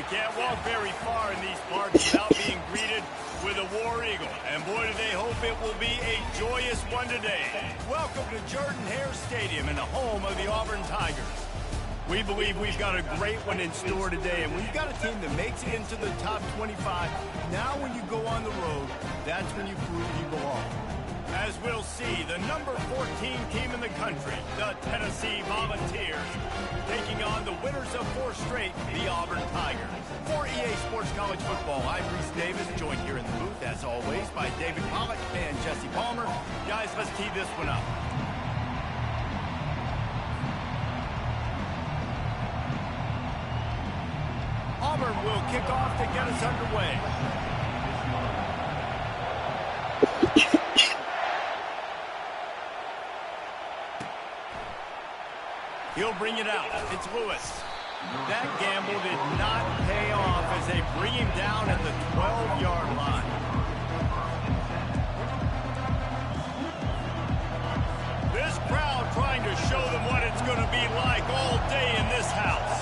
You can't walk very far in these parts without being greeted with a War Eagle. And boy, do they hope it will be a joyous one today. Welcome to Jordan-Hare Stadium and the home of the Auburn Tigers. We believe we've got a great one in store today, and we've got a team that makes it into the top 25. Now when you go on the road, that's when you prove you belong. As we'll see, the number 14 team in the country, the Tennessee Volunteers, taking on the winners of 4 straight, the Auburn Tigers. For EA Sports College Football, I'm Reese Davis, joined here in the booth, as always, by David Pollack and Jesse Palmer. Guys, let's tee this one up. Auburn will kick off to get us underway. He'll bring it out. It's Lewis. That gamble did not pay off as they bring him down at the 12-yard line. This crowd trying to show them what it's going to be like all day in this house.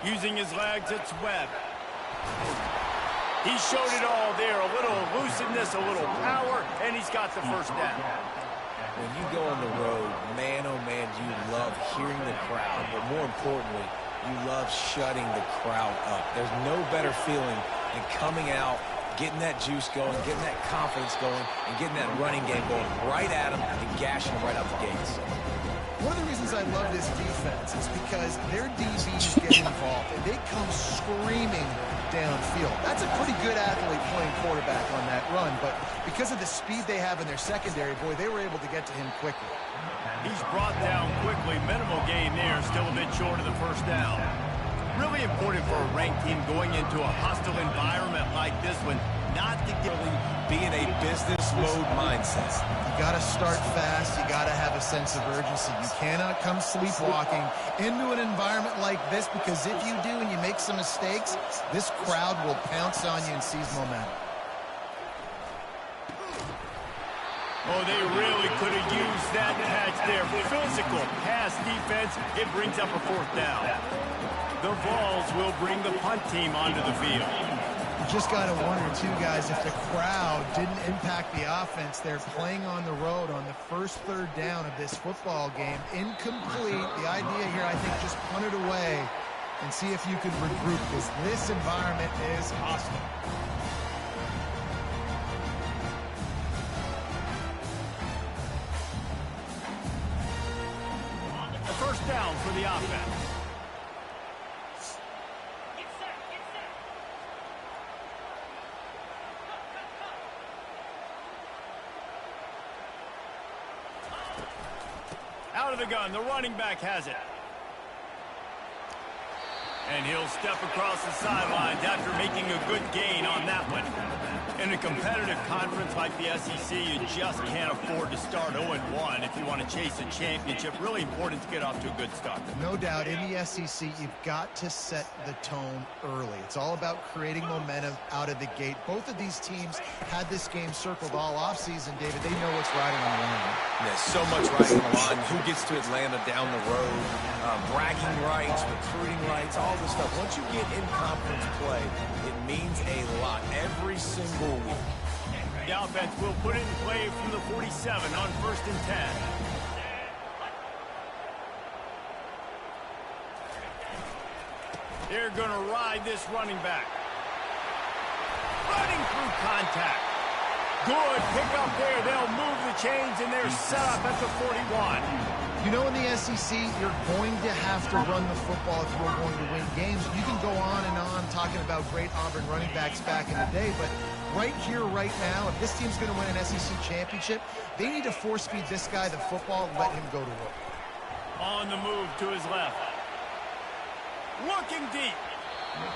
Using his legs, it's Webb. He showed it all there. A little elusiveness, a little power, and he's got the first down. When you go on the road, man, oh man, you love hearing the crowd, but more importantly, you love shutting the crowd up. There's no better feeling than coming out, getting that juice going, getting that confidence going, and getting that running game going right at them and gashing them right out the gates. One of the reasons I love this defense is because their DBs get involved, and they come screaming downfield. That's a pretty good athlete playing quarterback on that run, but because of the speed they have in their secondary, boy, they were able to get to him quickly. He's brought down quickly. Minimal gain there, still a bit short of the first down. Really important for a ranked team going into a hostile environment like this one, not to be in a business mode mindset. You got to start fast. You got to have a sense of urgency. You cannot come sleepwalking into an environment like this, because if you do and you make some mistakes, this crowd will pounce on you and seize momentum. Oh, they really could have used that catch there. Physical pass defense. It brings up a 4th down. The Vols will bring the punt team onto the field. You just got to wonder, too, guys, if the crowd didn't impact the offense. They're playing on the road on the first 3rd down of this football game. Incomplete. The idea here, I think, just punt it away and see if you could regroup, because this environment is hostile. A first down for the offense. Out of the gun, the running back has it. And he'll step across the sidelines after making a good gain on that one. In a competitive conference like the SEC, you just can't afford to start 0-1 if you want to chase a championship. Really important to get off to a good start. No doubt, in the SEC, you've got to set the tone early. It's all about creating momentum out of the gate. Both of these teams had this game circled all offseason, David. They know what's riding on the line. There's so much riding on the line. Who gets to Atlanta down the road? Bragging rights, recruiting rights, all this stuff. Once you get in conference play, it means a lot every single week. The offense will put it in play from the 47 on 1st and 10. They're going to ride this running back. Running through contact. Good pick up there. They'll move the chains, and they're set up at the 41. You know, in the SEC, you're going to have to run the football if you're going to win games. You can go on and on talking about great Auburn running backs back in the day, but right here, right now, if this team's going to win an SEC championship, they need to force-feed this guy the football and let him go to work. On the move to his left. Looking deep.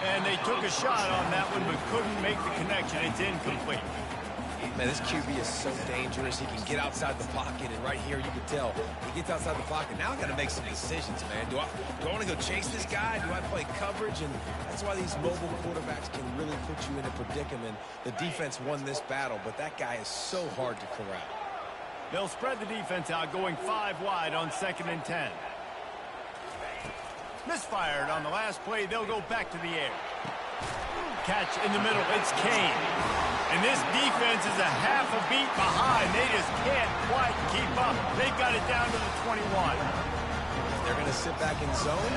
And they took a shot on that one, but couldn't make the connection. It's incomplete. Man, this QB is so dangerous. He can get outside the pocket, and right here you can tell he gets outside the pocket. Now I got to make some decisions, man. Do I want to go chase this guy? Do I play coverage? And that's why these mobile quarterbacks can really put you in a predicament. The defense won this battle, but that guy is so hard to corral. They'll spread the defense out, going 5 wide on 2nd and 10. Misfired on the last play. They'll go back to the air. Catch in the middle. It's Kane. And this defense is a half a beat behind. They just can't quite keep up. They've got it down to the 21. If they're going to sit back in zone,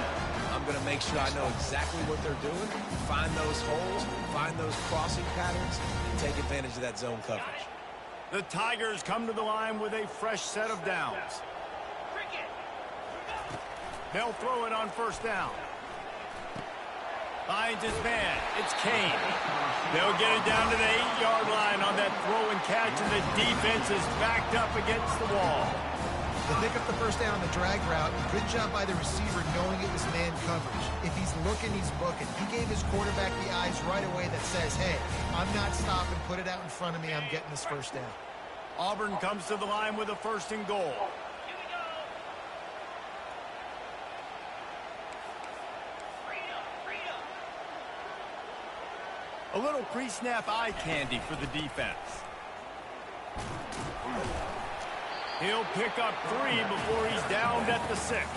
I'm going to make sure I know exactly what they're doing, find those holes, find those crossing patterns, and take advantage of that zone coverage. The Tigers come to the line with a fresh set of downs. They'll throw it on first down. Finds his man. It's Kane. They'll get it down to the 8-yard line on that throw and catch, and the defense is backed up against the wall. They pick up the first down on the drag route. Good job by the receiver knowing it was man coverage. If he's looking, he's booking. He gave his quarterback the eyes right away that says, hey, I'm not stopping. Put it out in front of me. I'm getting this first down. Auburn comes to the line with a 1st and goal. A little pre-snap eye candy for the defense. He'll pick up 3 before he's downed at the 6.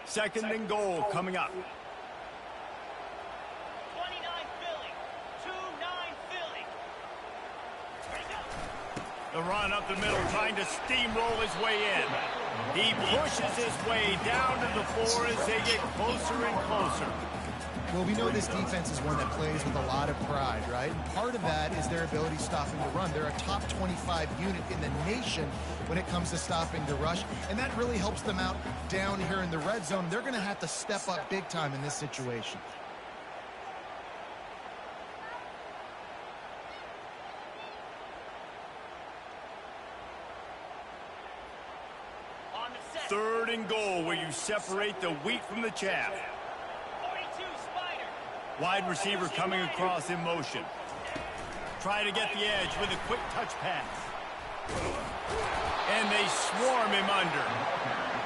Second and goal coming up. The run up the middle, trying to steamroll his way in. He pushes his way down to the 4 as they get closer and closer. Well, we know this defense is one that plays with a lot of pride, right? And part of that is their ability stopping the run. They're a top 25 unit in the nation when it comes to stopping the rush, and that really helps them out down here in the red zone. They're going to have to step up big time in this situation. Third and goal, where you separate the wheat from the chaff. Wide receiver coming across in motion. Try to get the edge with a quick touch pass. And they swarm him under.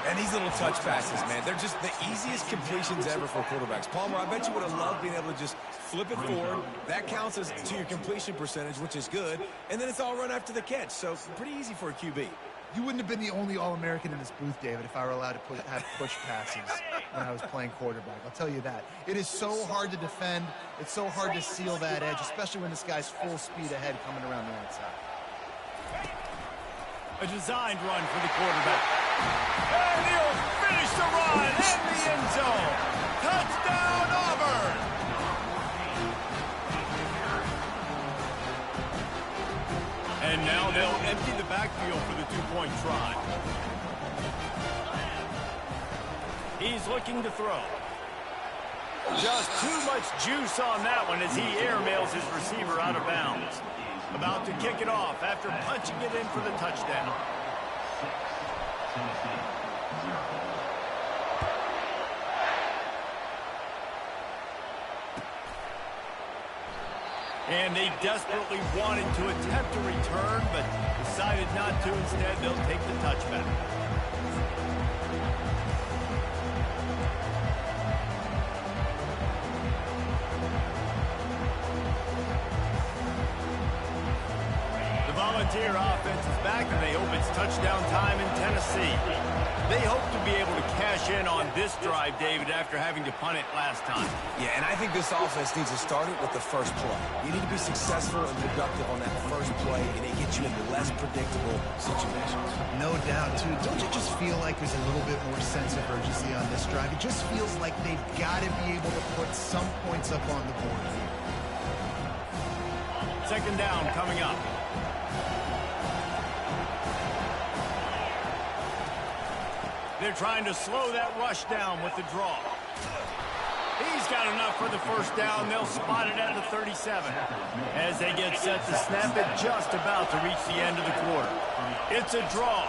And these little touch passes, man, they're just the easiest completions ever for quarterbacks. Palmer, I bet you would have loved being able to just flip it forward. That counts as to your completion percentage, which is good. And then it's all run after the catch. So pretty easy for a QB. You wouldn't have been the only All-American in this booth, David, if I were allowed to have push passes when I was playing quarterback. I'll tell you that. It is so hard to defend. It's so hard to seal that edge, especially when this guy's full speed ahead coming around the outside. A designed run for the quarterback. And he'll finish the run in the end zone. Touchdown, Auburn! And now they'll empty the backfield for the 2-point try. He's looking to throw. Just too much juice on that one as he airmails his receiver out of bounds. About to kick it off after punching it in for the touchdown. And they desperately wanted to attempt a return, but decided not to. Instead, they'll take the touchback. The Volunteer offense is back, and they hope it's touchdown time in Tennessee. They hope to be able to cash in on this drive, David, after having to punt it last time. Yeah, and I think this offense needs to start it with the first play. You need to be successful and productive on that first play, and it gets you into less predictable situations. No doubt, too. Don't you just feel like there's a little bit more sense of urgency on this drive? It just feels like they've got to be able to put some points up on the board here. Second down coming up. They're trying to slow that rush down with the draw. He's got enough for the first down. They'll spot it at the 37. As they get set to snap it, just about to reach the end of the quarter. It's a draw.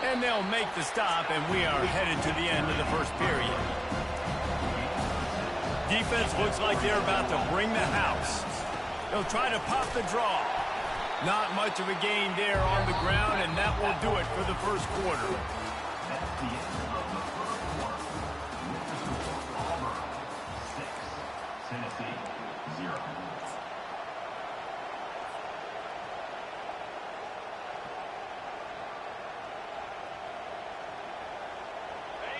And they'll make the stop, and we are headed to the end of the first period. Defense looks like they're about to bring the house. They'll try to pop the draw. Not much of a gain there on the ground, and that will do it for the first quarter.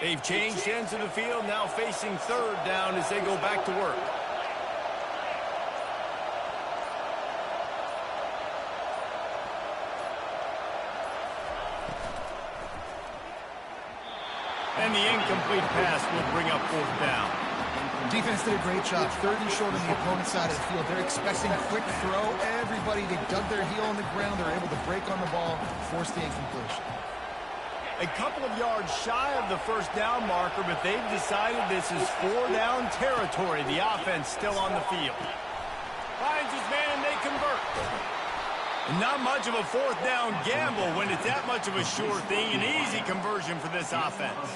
They've changed ends of the field, now facing third down as they go back to work. And the incomplete pass will bring up fourth down. Defense did a great job. Third and short on the opponent's side of the field. They're expecting a quick throw. Everybody, they dug their heel on the ground. They're able to break on the ball, force the incompletion. A couple of yards shy of the first down marker, but they've decided this is four-down territory. The offense still on the field. Finds his man, and they convert. Not much of a fourth down gamble when it's that much of a sure thing. An easy conversion for this offense.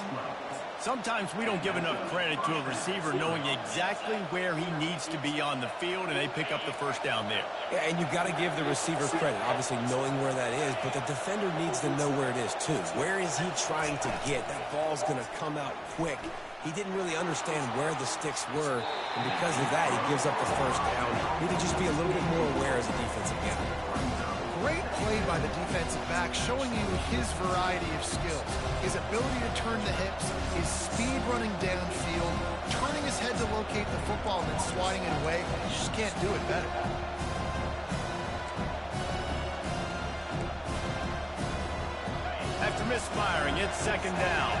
Sometimes we don't give enough credit to a receiver knowing exactly where he needs to be on the field, and they pick up the first down there. Yeah, and you've got to give the receiver credit, obviously knowing where that is, but the defender needs to know where it is too. Where is he trying to get? That ball's going to come out quick. He didn't really understand where the sticks were, and because of that, he gives up the first down. Need to just be a little bit more aware as a defensive guy. Great play by the defensive back, showing you his variety of skills. His ability to turn the hips, his speed running downfield, turning his head to locate the football and then swatting it away. You just can't do it better. After misfiring, it's second down.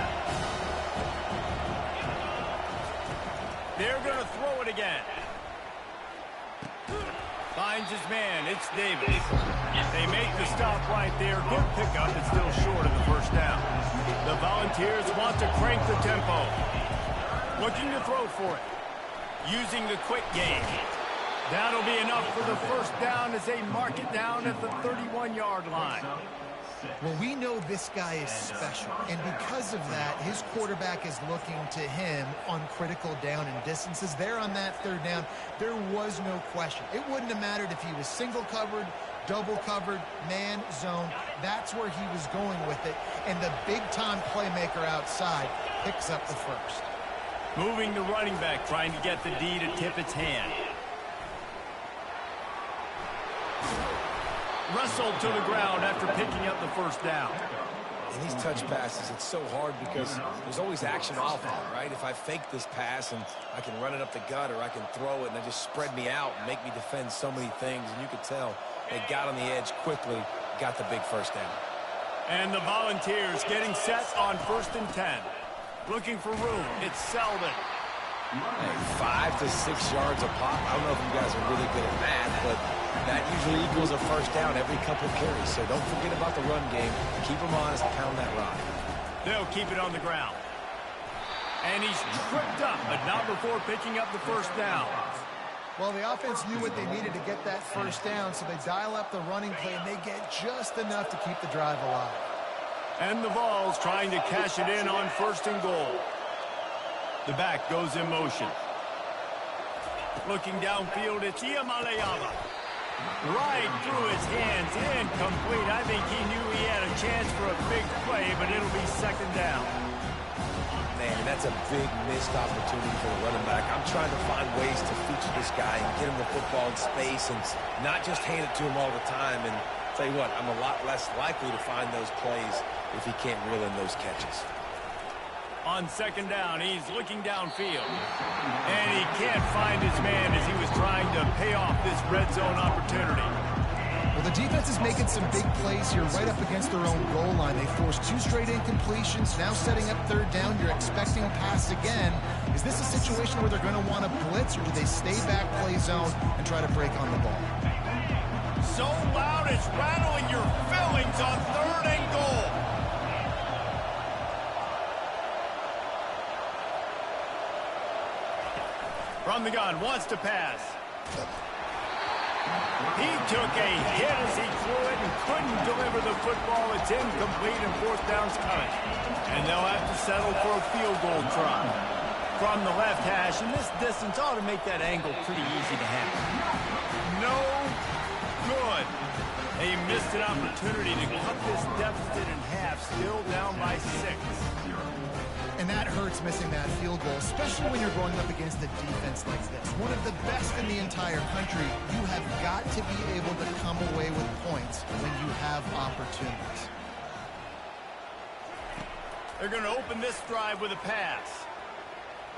They're going to throw it again. Finds his man. It's Davis. They make the stop right there. Good pickup, but still short of the first down. The Volunteers want to crank the tempo. Looking to throw for it. Using the quick game. That'll be enough for the first down as they mark it down at the 31-yard line. Well, we know this guy is special, and because of that, his quarterback is looking to him on critical down and distances. There on that third down, there was no question. It wouldn't have mattered if he was single covered, double covered, man, zone. That's where he was going with it, and the big-time playmaker outside picks up the first. Moving the running back, trying to get the D to tip its hand. Wrestled to the ground after picking up the first down. In these touch passes, it's so hard because there's always action off of it, right? If I fake this pass and I can run it up the gut or I can throw it and they just spread me out and make me defend so many things, and you could tell they got on the edge quickly, got the big first down. And the Volunteers getting set on 1st and 10. Looking for room. It's Selden. Hey, 5 to 6 yards a pop. I don't know if you guys are really good at math, but that usually equals a first down every couple carries. So don't forget about the run game. Keep them honest, pound that rock. They'll keep it on the ground. And he's tripped up, but not before picking up the first down. Well, the offense knew what they needed to get that first down, so they dial up the running play, and they get just enough to keep the drive alive. And the Vols trying to cash it in on 1st and goal. The back goes in motion. Looking downfield, it's Iamaleava. Right through his hands, incomplete. I think he knew he had a chance for a big play, but it'll be second down. Man, that's a big missed opportunity for the running back. I'm trying to find ways to feature this guy and get him the football in space and not just hand it to him all the time. And tell you what, I'm a lot less likely to find those plays if he can't reel in those catches. On second down, he's looking downfield. And he can't find his man as he was trying to pay off this red zone opportunity. Well, the defense is making some big plays here right up against their own goal line. They forced 2 straight incompletions, now setting up third down. You're expecting a pass again. Is this a situation where they're going to want to blitz, or do they stay back, play zone, and try to break on the ball? So loud it's rattling your fillings on 3rd and goal. From the gun, wants to pass. He took a hit as he threw it and couldn't deliver the football. It's incomplete and 4th down's coming. And they'll have to settle for a field goal try. From the left hash, and this distance ought to make that angle pretty easy to handle. No good. They missed an opportunity to cut this deficit in half, still down by 6. And that hurts, missing that field goal, especially when you're going up against a defense like this. One of the best in the entire country. You have got to be able to come away with points when you have opportunities. They're going to open this drive with a pass.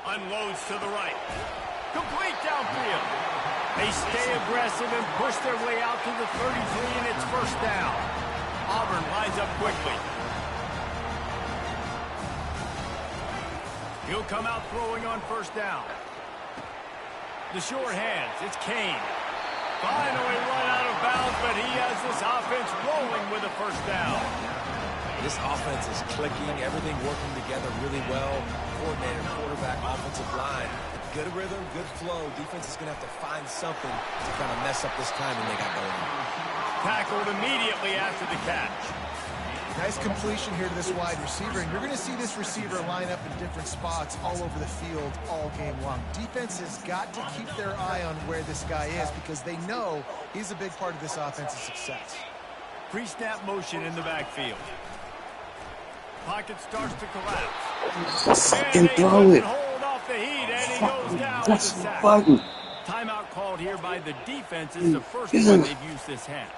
Unloads to the right. Complete downfield. They stay aggressive and push their way out to the 33, and it's first down. Auburn lines up quickly. He'll come out throwing on first down. The short hands, it's Kane. Finally run out of bounds, but he has this offense rolling with a first down. This offense is clicking, everything working together really well. Coordinator, quarterback, offensive line. Good rhythm, good flow. Defense is going to have to find something to kind of mess up this timing they got going on. Tackled immediately after the catch. Nice completion here to this wide receiver, and you're going to see this receiver line up in different spots all over the field all game long. Defense has got to keep their eye on where this guy is because they know he's a big part of this offense's success. Pre-snap motion in the backfield. Pocket starts to collapse. Fucking throw it. Hold off the heat, and he goes down with a Press the sack. button. Timeout called here by the defense. Is the first one they've used this half.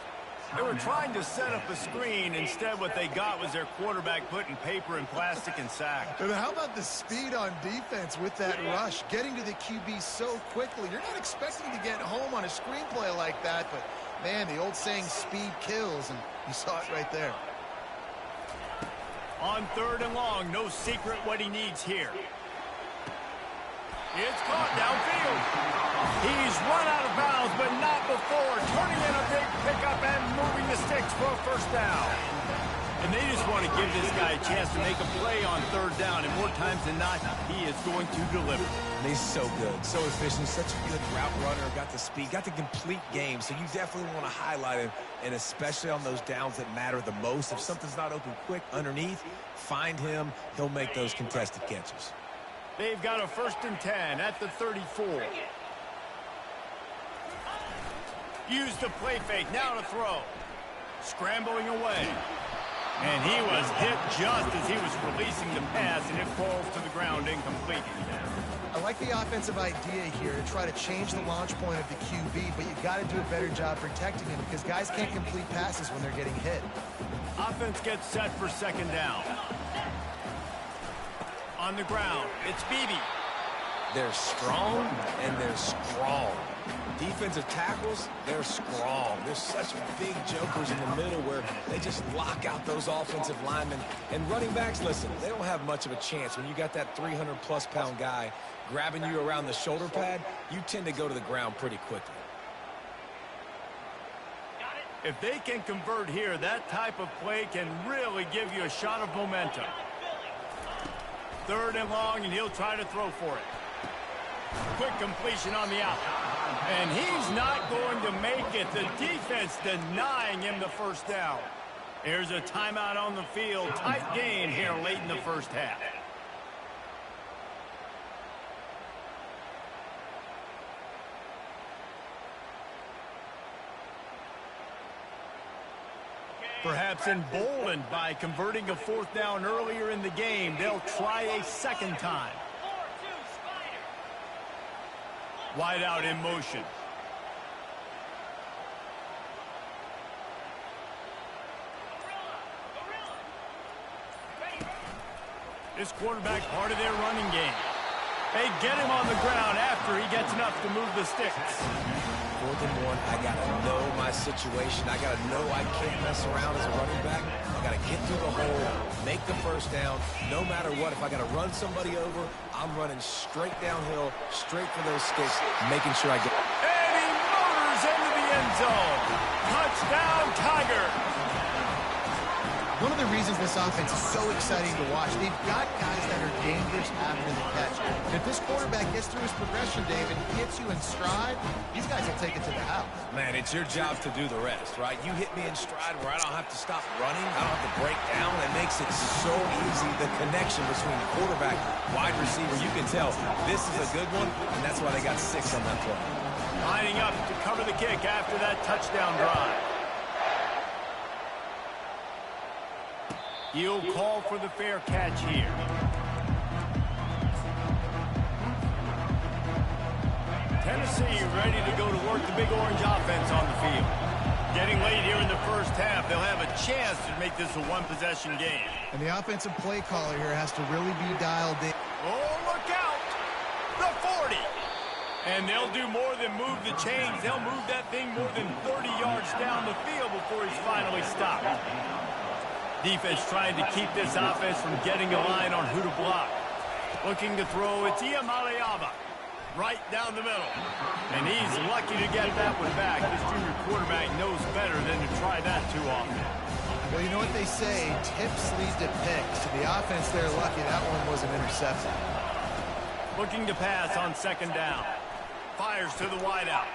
They were trying to set up a screen. Instead, what they got was their quarterback putting paper and plastic and sack. But how about the speed on defense with that rush? Getting to the QB so quickly. You're not expecting to get home on a screenplay like that, but, man, the old saying, speed kills, and you saw it right there. On 3rd and long, no secret what he needs here. It's caught downfield. He's run out of bounds, but not before. Turning in a big pickup and moving the sticks for a first down. And they just want to give this guy a chance to make a play on 3rd down. And more times than not, he is going to deliver. And he's so good, so efficient, such a good route runner, got the speed, got the complete game. So you definitely want to highlight him, and especially on those downs that matter the most. If something's not open quick underneath, find him. He'll make those contested catches. They've got a 1st and 10 at the 34. Use the play fake, now to throw. Scrambling away. And he was hit just as he was releasing the pass, and it falls to the ground incomplete. I like the offensive idea here to try to change the launch point of the QB, but you got to do a better job protecting him because guys can't complete passes when they're getting hit. Offense gets set for 2nd down. On the ground, it's Beebe. They're strong and they're strong. Defensive tackles, they're strong. They're such big jokers in the middle where they just lock out those offensive linemen. And running backs, listen, they don't have much of a chance. When you got that 300-plus pound guy grabbing you around the shoulder pad, you tend to go to the ground pretty quickly. If they can convert here, that type of play can really give you a shot of momentum. 3rd and long, and he'll try to throw for it. Quick completion on the out. And he's not going to make it. The defense denying him the first down. Here's a timeout on the field. Tight game here late in the first half. Perhaps emboldened by converting a 4th down earlier in the game, they'll try a 2nd time. Wide out in motion. This quarterback part of their running game. They get him on the ground after he gets enough to move the sticks. 4th and 1, I got to know my situation. I got to know I can't mess around as a running back. I got to get through the hole, make the first down. No matter what, if I got to run somebody over, I'm running straight downhill, straight for those sticks, making sure I get. And he motors into the end zone. Touchdown, Tiger. One of the reasons this offense is so exciting to watch, they've got guys that are dangerous after the catch. And if this quarterback gets through his progression, David, hits you in stride, these guys will take it to the house. Man, it's your job to do the rest, right? You hit me in stride where I don't have to stop running. I don't have to break down. It makes it so easy, the connection between quarterback, wide receiver. You can tell this is a good one, and that's why they got 6 on that play. Lining up to cover the kick after that touchdown drive. He'll call for the fair catch here. Tennessee ready to go to work the Big Orange offense on the field. Getting late here in the first half, they'll have a chance to make this a one-possession game. And the offensive play caller here has to really be dialed in. Oh, look out! The 40! And they'll do more than move the chains. They'll move that thing more than 30 yards down the field before he's finally stopped. Defense trying to keep this offense from getting a line on who to block. Looking to throw, it's Ncaa. Right down the middle. And he's lucky to get that one back. This junior quarterback knows better than to try that too often. Well, you know what they say, tips lead to picks. The offense there lucky that one was an interception. Looking to pass on second down. Fires to the wideout.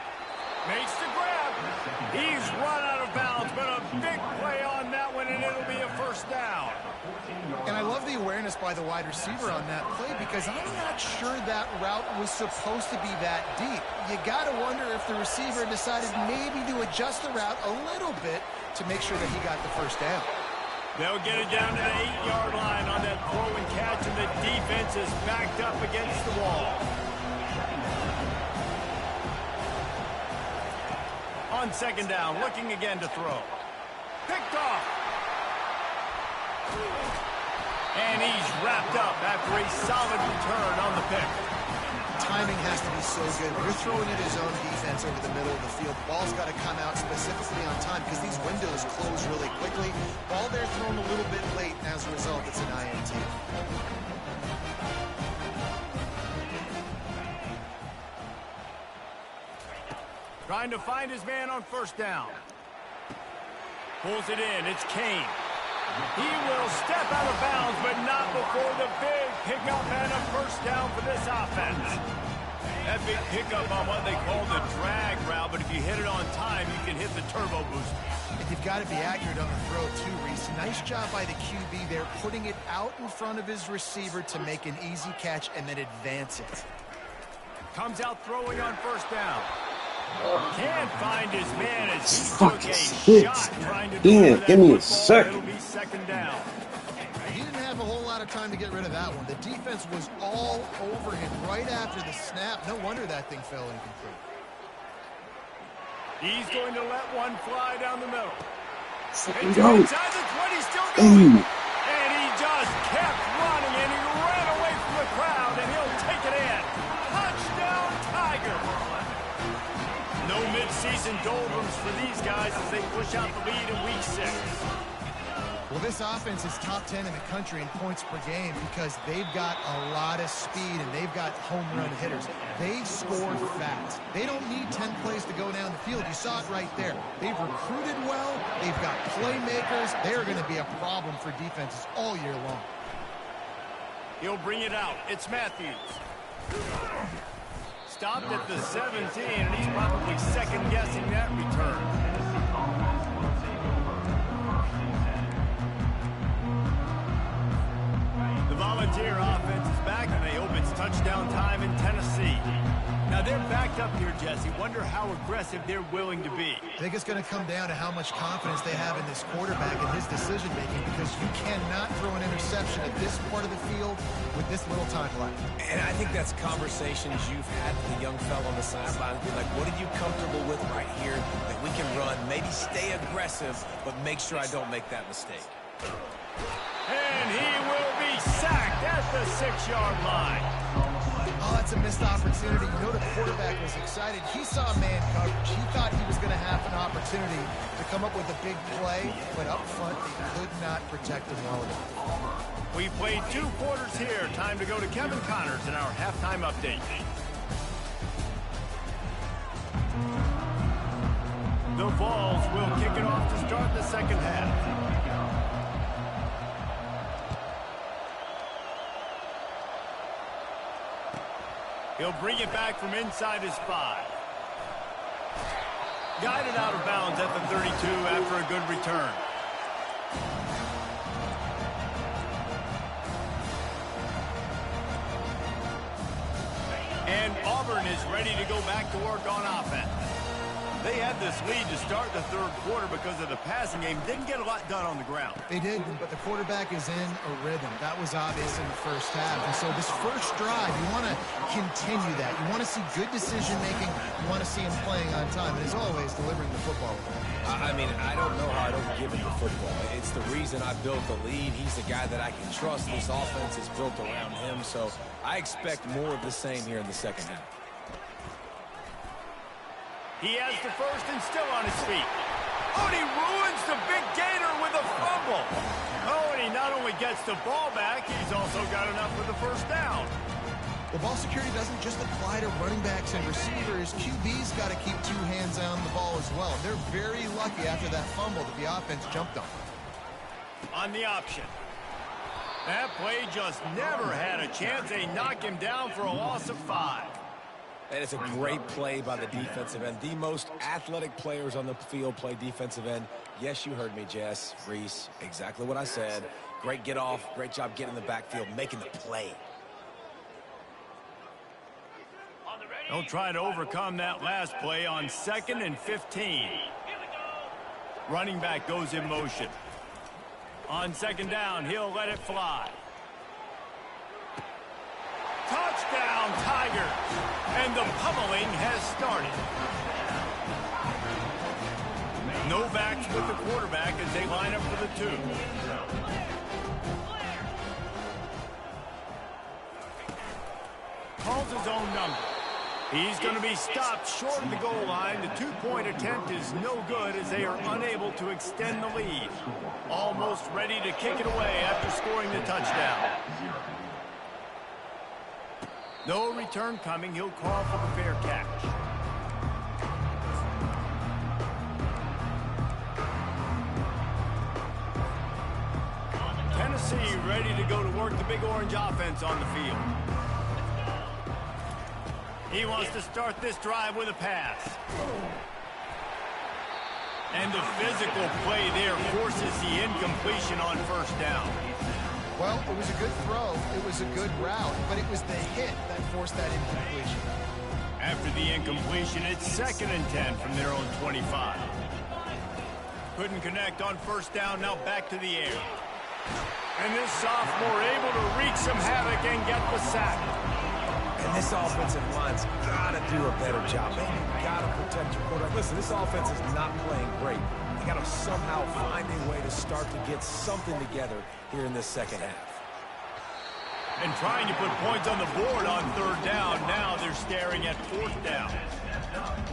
Makes the grab. He's run out of bounds, but a big play on that one, and it'll be a first down. And I love the awareness by the wide receiver on that play because I'm not sure that route was supposed to be that deep. You got to wonder if the receiver decided maybe to adjust the route a little bit to make sure that he got the first down. They'll get it down to the 8-yard line on that throw and catch, and the defense is backed up against the wall. On second down, looking again to throw. Picked off. And he's wrapped up after a solid return on the pick. Timing has to be so good. When you're throwing at his own defense over the middle of the field, ball's got to come out specifically on time because these windows close really quickly. Ball there thrown a little bit late, and as a result, it's an INT. Trying to find his man on first down. Pulls it in. It's Kane. He will step out of bounds, but not before the big pickup and a first down for this offense. That big pickup on what they call the drag route, but if you hit it on time, you can hit the turbo booster. And you've got to be accurate on the throw, too, Reese. Nice job by the QB there, putting it out in front of his receiver to make an easy catch and then advance it. Comes out throwing on first down. Can't find his man as he took a shot trying to Damn, give me a sec. It'll be second down. He didn't have a whole lot of time to get rid of that one. The defense was all over him right after the snap. No wonder that thing fell incomplete. He's going to let one fly down the middle. Fucking go. Inside the 20, still going. And he just kept running, and he ran away from the crowd, and he'll take it in. Touchdown, Tiger. No mid-season doldrums for these guys as they push out the lead in Week 6. Well, this offense is top 10 in the country in points per game because they've got a lot of speed and they've got home run hitters. They score fast. They don't need 10 plays to go down the field. You saw it right there. They've recruited well. They've got playmakers. They're going to be a problem for defenses all year long. He'll bring it out. It's Matthews. Stopped at the 17, and he's probably second-guessing that return. The Volunteer offense is back, and they hope it's touchdown time in Tennessee. Now, they're backed up here, Jesse. Wonder how aggressive they're willing to be. I think it's going to come down to how much confidence they have in this quarterback and his decision-making because you cannot throw an interception at this part of the field with this little time left. And I think that's conversations you've had with the young fella on the sideline. Like, what are you comfortable with right here that we can run? Maybe stay aggressive, but make sure I don't make that mistake. And he will be sacked at the 6-yard line. Oh, that's a missed opportunity. You know the quarterback was excited. He saw man coverage. He thought he was going to have an opportunity to come up with a big play, but up front, they could not protect him well enough. We played 2 quarters here. Time to go to Kevin Connors in our halftime update. The Vols will kick it off to start the second half. He'll bring it back from inside his 5. Guided out of bounds at the 32 after a good return. And Auburn is ready to go back to work on offense. They had this lead to start the third quarter because of the passing game. Didn't get a lot done on the ground. They did, but the quarterback is in a rhythm. That was obvious in the first half. And so this first drive, you want to continue that. You want to see good decision-making. You want to see him playing on time. And as always, delivering the football. I mean, I don't know how I don't give him the football. It's the reason I built the lead. He's the guy that I can trust. This offense is built around him. So I expect more of the same here in the second half. He has the first and still on his feet. Oh, and he ruins the big gainer with a fumble. Oh, and he not only gets the ball back, he's also got enough for the first down. The ball security doesn't just apply to running backs and receivers. QB's got to keep two hands on the ball as well. They're very lucky after that fumble that the offense jumped on. On the option. That play just never had a chance. They knock him down for a loss of 5. And it's a great play by the defensive end. The most athletic players on the field play defensive end. Yes, you heard me, Jess, Reese. Exactly what I said. Great get off. Great job getting in the backfield, making the play. They'll try to overcome that last play on 2nd and 15. Running back goes in motion. On 2nd down, he'll let it fly. Touchdown, Tigers! And the pummeling has started. No backs with the quarterback as they line up for the 2. Calls his own number. He's going to be stopped short of the goal line. The 2-point attempt is no good as they are unable to extend the lead. Almost ready to kick it away after scoring the touchdown. No return coming. He'll call for the fair catch. Tennessee ready to go to work the Big Orange offense on the field. He wants to start this drive with a pass. And the physical play there forces the incompletion on first down. Well, it was a good throw. It was a good route, but it was the hit that forced that incompletion. After the incompletion, it's 2nd and 10 from their own 25. Couldn't connect on first down, now back to the air. And this sophomore able to wreak some havoc and get the sack. And this offensive line's got to do a better job. Man, you got to protect your quarterback. Listen, this offense is not playing great. They got to somehow find a way to start to get something together here in this second half. And trying to put points on the board on 3rd down. Now they're staring at 4th down.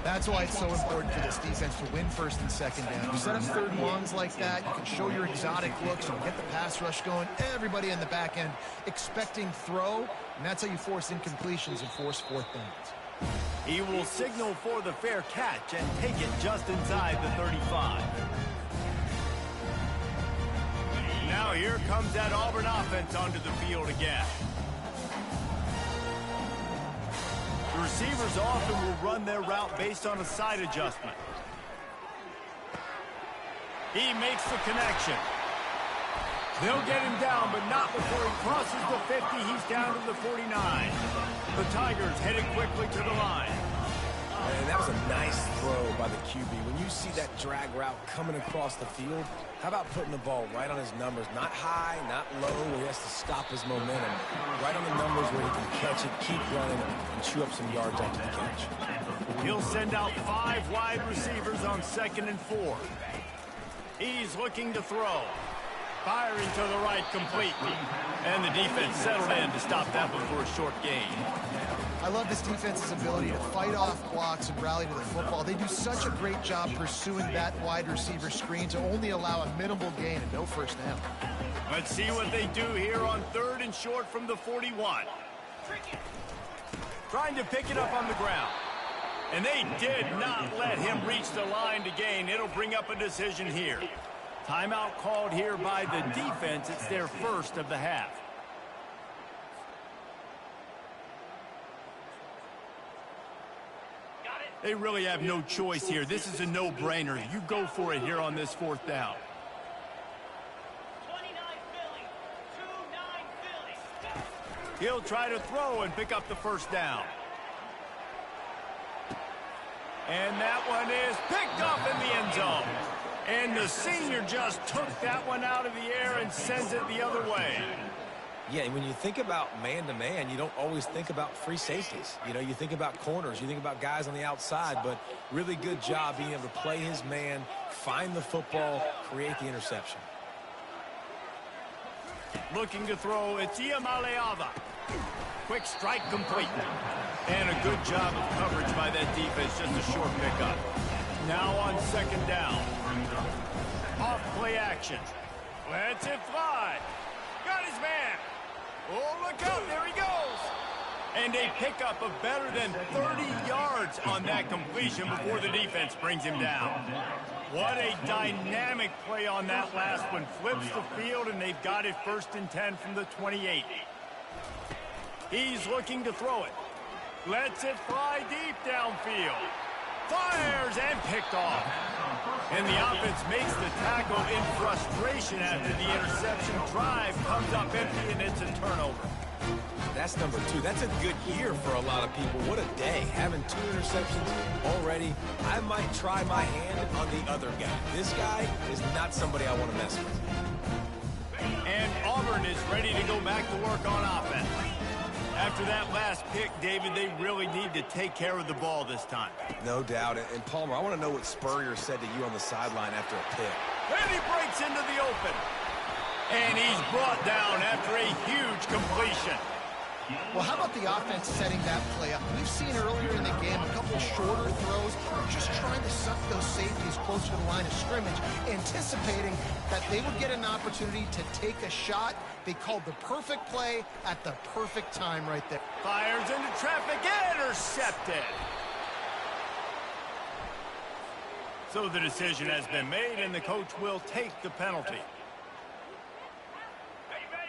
That's why it's so important for this defense to win 1st and 2nd down. You set up 3rd and longs like that, you can show your exotic looks and get the pass rush going. Everybody in the back end expecting throw, and that's how you force incompletions and force 4th downs. He will signal for the fair catch and take it just inside the 35. Now here comes that Auburn offense onto the field again. The receivers often will run their route based on a side adjustment. He makes the connection. They'll get him down, but not before he crosses the 50. He's down to the 49. The Tigers headed quickly to the line. And that was a nice throw by the QB. When you see that drag route coming across the field, how about putting the ball right on his numbers? Not high, not low, where he has to stop his momentum. Right on the numbers where he can catch it, keep running, and chew up some yards after the catch. He'll send out 5 wide receivers on 2nd and 4. He's looking to throw. Firing to the right, complete. And the defense settled in to stop that one for a short gain. I love this defense's ability to fight off blocks and rally to the football. They do such a great job pursuing that wide receiver screen to only allow a minimal gain and no first down. Let's see what they do here on 3rd and short from the 41. Trying to pick it up on the ground. And they did not let him reach the line to gain. It'll bring up a decision here. Timeout called here by the defense. It's their first of the half. They really have no choice here. This is a no-brainer. You go for it here on this 4th down. 29 Philly. He'll try to throw and pick up the first down. And that one is picked up in the end zone. And the senior just took that one out of the air and sends it the other way. Yeah, when you think about man-to-man, you don't always think about free safeties. You know, you think about corners, you think about guys on the outside, but really good job being able to play his man, find the football, create the interception. Looking to throw, it's Ncaa. Quick strike complete. And a good job of coverage by that defense, just a short pickup. Now on second down. Off play action. Lets it fly. Got his man. Oh, look out, there he goes. And a pickup of better than 30 yards on that completion before the defense brings him down. What a dynamic play on that last one. Flips the field, and they've got it 1st and 10 from the 28. He's looking to throw it. Lets it fly deep downfield. Fires and picked off. And the offense makes the tackle in frustration after the interception. Drive comes up empty, and it's a turnover. That's number 2. That's a good year for a lot of people. What a day. Having 2 interceptions already. I might try my hand on the other guy. This guy is not somebody I want to mess with. And Auburn is ready to go back to work on offense. After that last pick, David, they really need to take care of the ball this time. No doubt. And Palmer, I want to know what Spurrier said to you on the sideline after a pick. And he breaks into the open. And he's brought down after a huge completion. Well, how about the offense setting that play up? We've seen earlier in the game a couple shorter throws, just trying to suck those safeties closer to the line of scrimmage, anticipating that they would get an opportunity to take a shot. They called the perfect play at the perfect time right there. Fires into traffic, intercepted. So the decision has been made, and the coach will take the penalty.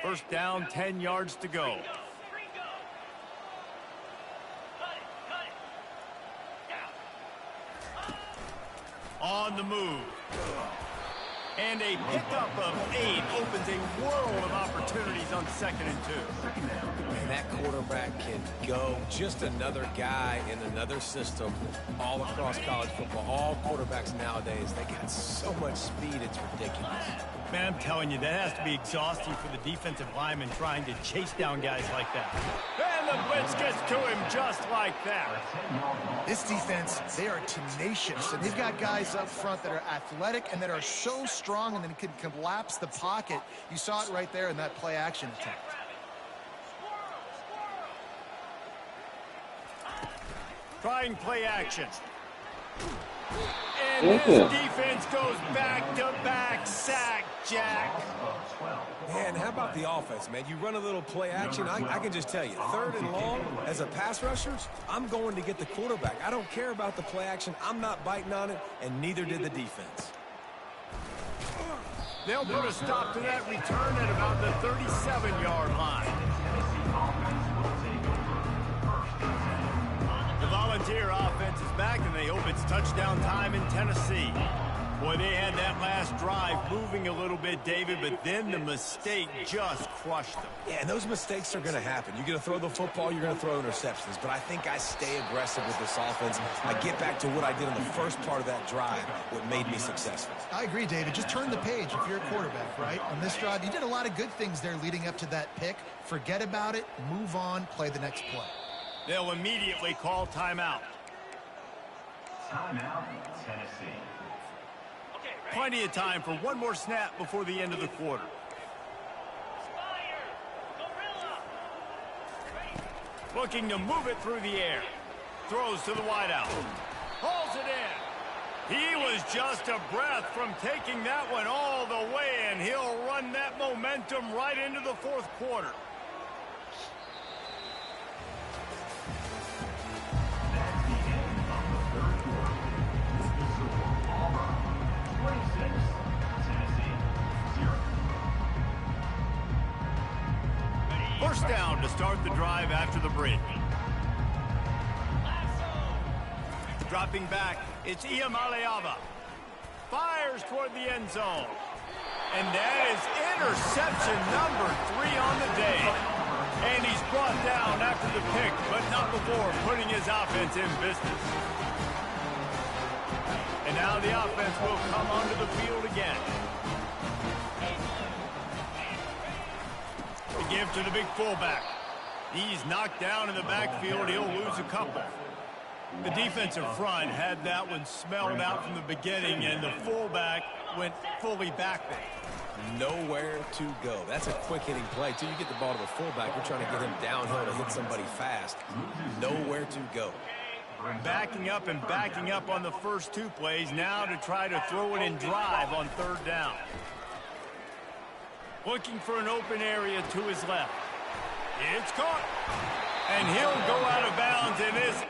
1st down, 10 yards to go. On the move. And a pickup of 8 opens a world of opportunities on 2nd and 2. And that quarterback can go. Just another guy in another system all across college football. All quarterbacks nowadays, they got so much speed, it's ridiculous. Man, I'm telling you, that has to be exhausting for the defensive lineman trying to chase down guys like that. And the blitz gets to him just like that. This defense, they are tenacious, and they've got guys up front that are athletic and that are so strong and then can collapse the pocket. You saw it right there in that play action attempt. Trying play action. And this defense goes back-to-back sack, Jack. Man, how about the offense, man? You run a little play action. I can just tell you, 3rd and long, as a pass rusher, I'm going to get the quarterback. I don't care about the play action. I'm not biting on it, and neither did the defense. They'll put a stop to that return at about the 37-yard line. The Volunteer offense is back, and they hope it's touchdown time in Tennessee. Boy, they had that last drive moving a little bit, David, but then the mistake just crushed them. Yeah, and those mistakes are going to happen. You're going to throw the football, you're going to throw interceptions. But I think I stay aggressive with this offense. I get back to what I did in the first part of that drive, what made me successful. I agree, David. Just turn the page if you're a quarterback, right? On this drive, you did a lot of good things there leading up to that pick. Forget about it, move on, play the next play. They'll immediately call timeout. Timeout, Tennessee. Plenty of time for one more snap before the end of the quarter. Looking to move it through the air. Throws to the wideout. Hauls it in. He was just a breath from taking that one all the way, and he'll run that momentum right into the 4th quarter. First down to start the drive after the break. Dropping back, it's Ncaa. Fires toward the end zone. And that is interception number 3 on the day. And he's brought down after the pick, but not before putting his offense in business. And now the offense will come onto the field again. The give to the big fullback. He's knocked down in the backfield. He'll lose a couple. The defensive front had that one smelled out from the beginning, and the fullback went fully back there. Nowhere to go. That's a quick-hitting play, too. You get the ball to the fullback. You're trying to get him downhill to hit somebody fast. Nowhere to go. Backing up and backing up on the first two plays, now to try to throw it in drive on third down. Looking for an open area to his left. It's caught. And he'll go out of bounds in this.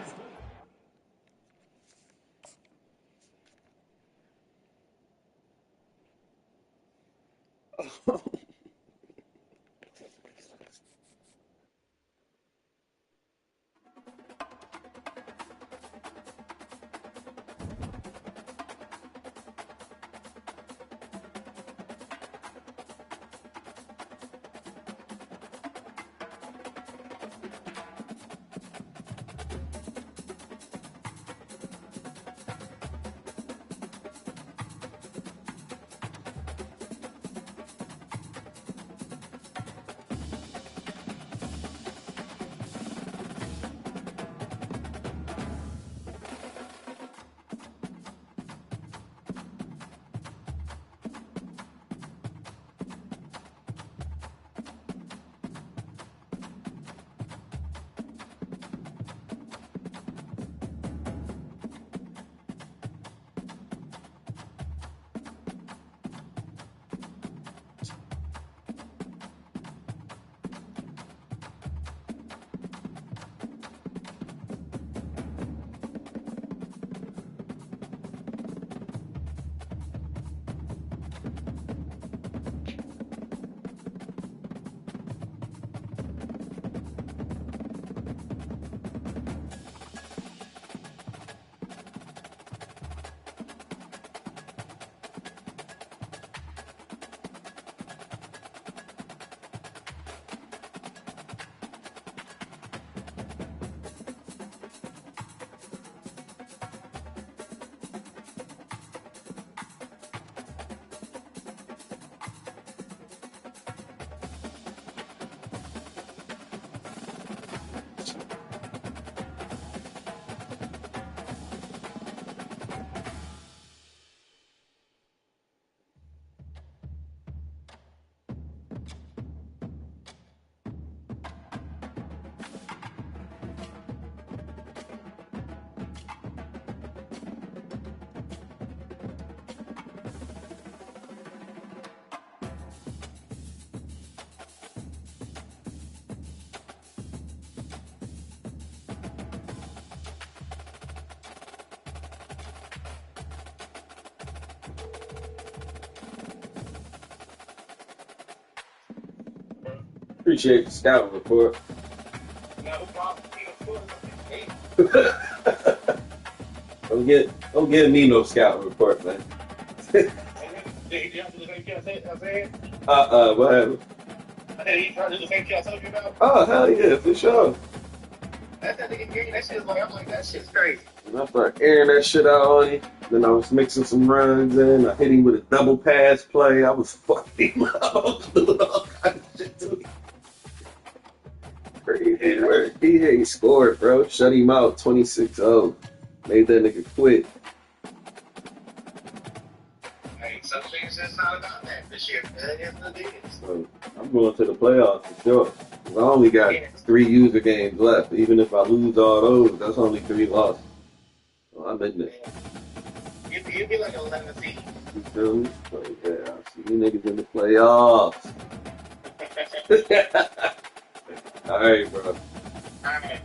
Appreciate the scouting report. Don't give me no scouting report, man. What happened? Oh, hell yeah, for sure. That shit's crazy. And I started airing that shit out on him. Then I was mixing some runs in. I hit him with a double pass play. I was fucking him up. Doing all kinds of shit to him. Crazy work. He scored, bro. Shut him out 26-0. Made that nigga quit. Hey, some things it's not about that this year. It is what it is. So I'm going to the playoffs for sure. I only got 3 user games left. Even if I lose all those, that's only 3 losses. So I'm in there. You'd be like 11 seed. You feel me? So yeah, I see you niggas in the playoffs. All right, bro. All right.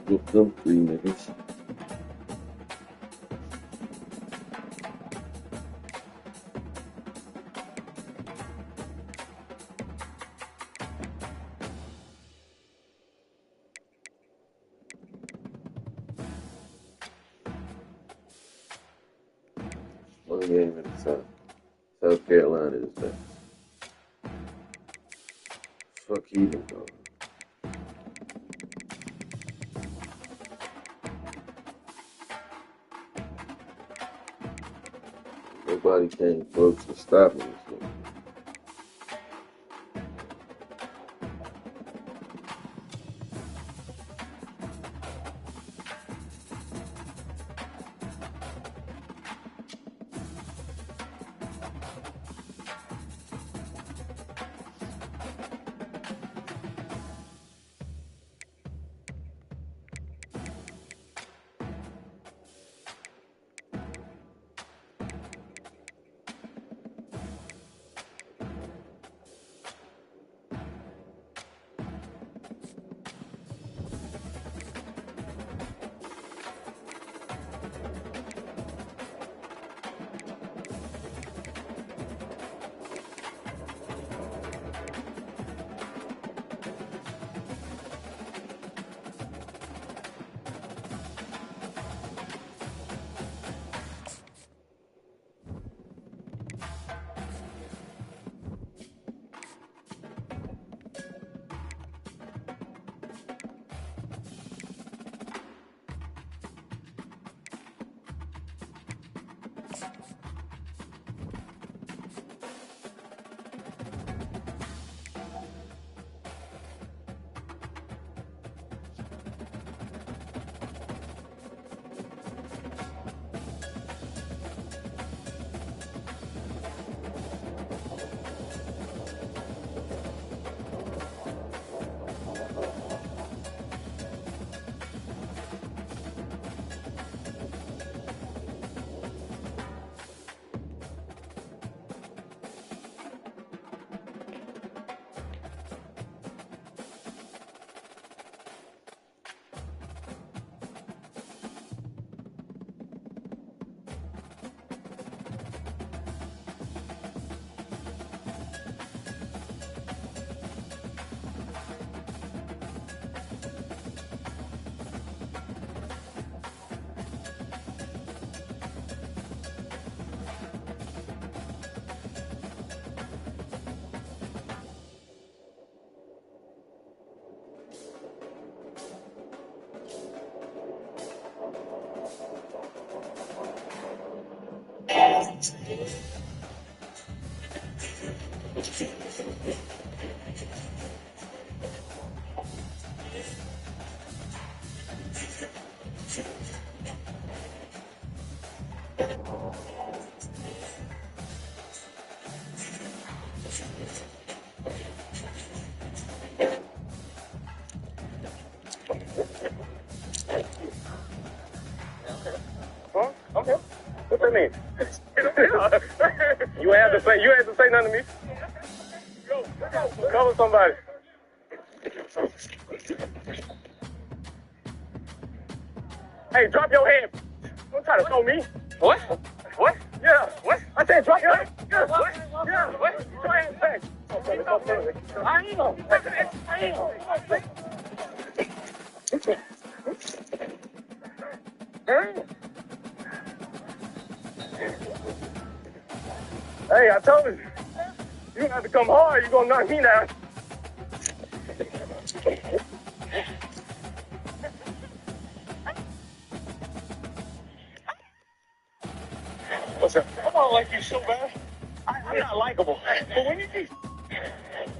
With them three niggas. One game in South Carolina is that. Fuck even though. Nobody came close to stopping this one. Huh? Okay. What that mean? You had to say nothing to me. Cover somebody. Hey, drop your head. Don't try to throw me. What? What? Yeah. What? I said drop your head. Yeah. What? Yeah. What? Throw your hands back. I am. Hey, I told you. You have to come hard. You're going to knock me down. What's up? I don't like you so bad. I'm not likable. But when you do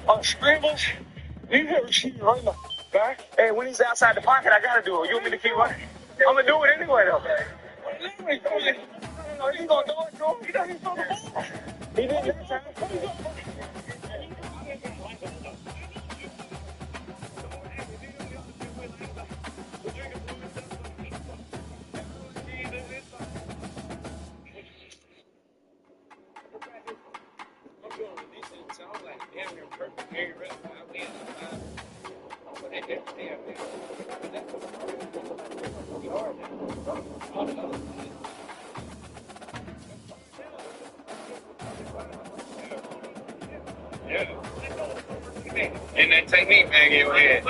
on scrambles, you ever see me run the back? Hey, when he's outside the pocket, I got to do it. You want me to keep running? I'm going to do it anyway, though. He's going to do it. He doesn't throw the ball. He didn't that time. And then take me back in your head.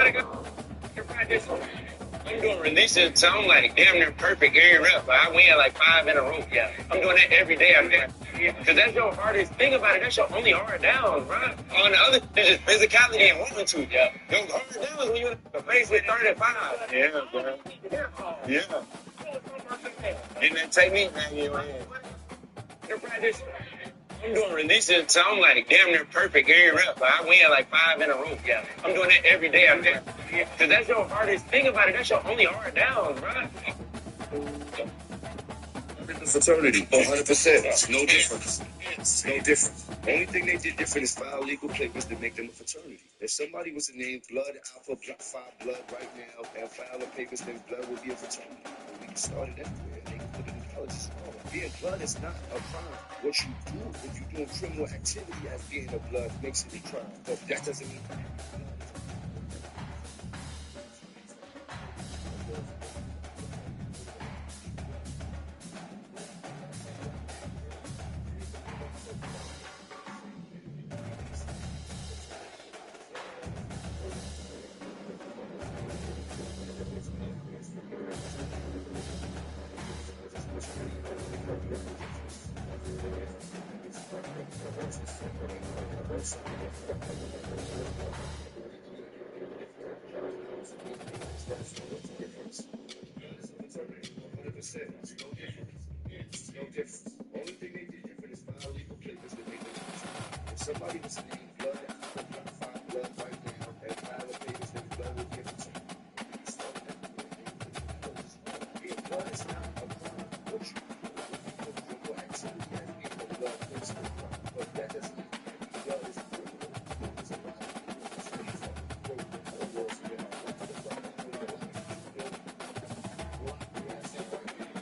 I'm doing releases, so I'm like damn near perfect every rep. I win like 5 in a row. Yeah, I'm doing that every day. Because that's your hardest thing about it. That's your only hard downs, right? On the other, it's just physicality and wanting to. Yeah. Your hard downs when you're in the face with 35. Yeah, bro. Yeah. And then take me back in your head. I'm doing releases, so I'm like damn near perfect every rep. I win like 5 in a row. Yeah, I'm doing that every day. Because that's your hardest thing about it. That's your only hard downs, right? Fraternity, 100%. It's no difference. It's no difference. The only thing they did different is file legal papers to make them a fraternity. If somebody was to name Blood Alpha Phi Blood right now and file the papers, then Blood would be a fraternity. We can start it everywhere. They can put it in colleges. Being Blood is not a crime. What you do if you're doing criminal activity as being a Blood makes it a crime. But that doesn't mean somebody was named Blood Alpha Phi Blood right now and file the papers, then Blood would be a fraternity. Being Blood is not a crime. What you do if you do criminal activity as being a Blood makes it a crime. But that doesn't mean Blood is a criminal. There's a lot of people that's really fucking broke in the world where a lot of the fucking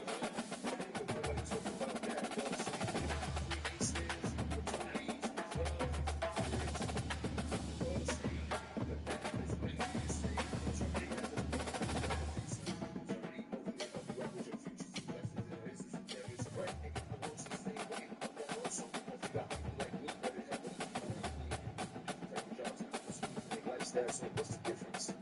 people that like that's what's the difference.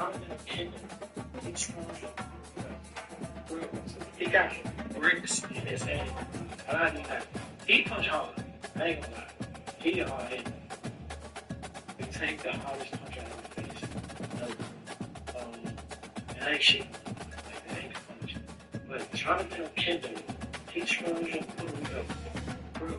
Jonathan Kendall, he's strong. He got bricks in his head. I like that. He punch hard. I ain't gonna lie. He hard headed. He take the hardest punch out of his face. And I ain't shit. Like, that ain't a punch. But Jonathan Kendall, he's strong as a bro.